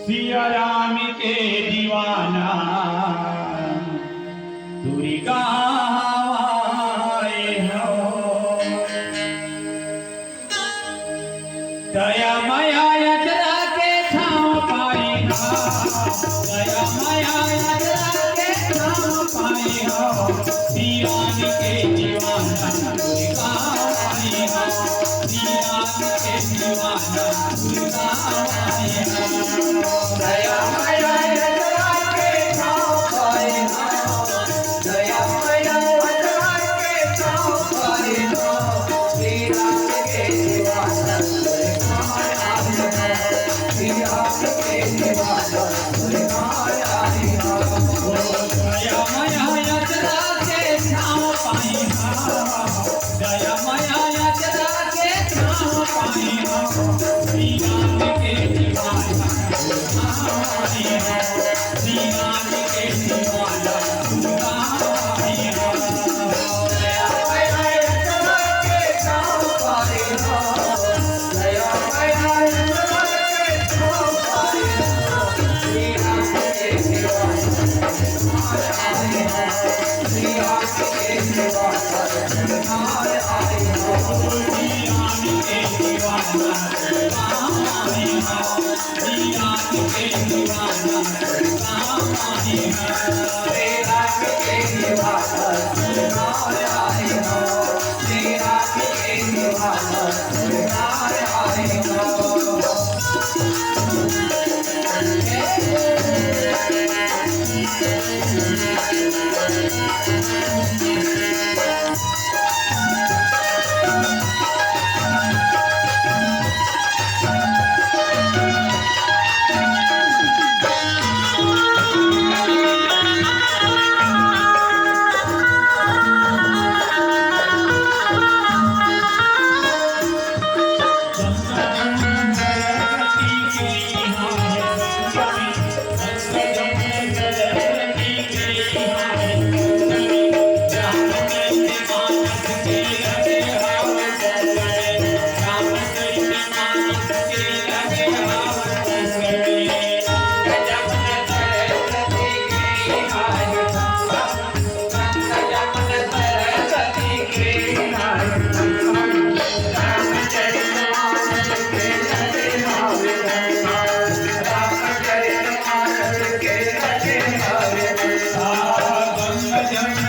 सिया राम के दीवाना तुरी गावाए हो दया माया यात्रा के ठाव पाई हो दया माया यात्रा के ठाव पाई हो सिया राम के दीवाना तुरी गावाए हो सिया राम के दीवाना तुरी गावाए हो दया माया यात्रा के ठाव पाई हो दया माया यात्रा के ठाव पाई हो सिया राम के दीवाना तुरी दया माया यात्रा के ठाव पाई हो दया माया यात्रा के ठाव पाई हो सिया राम के दीवाना तुरी गावाए हो दया माया यात्रा के ठाव पाई हो दया माया यात्रा के ठाव पाई हो सिया राम के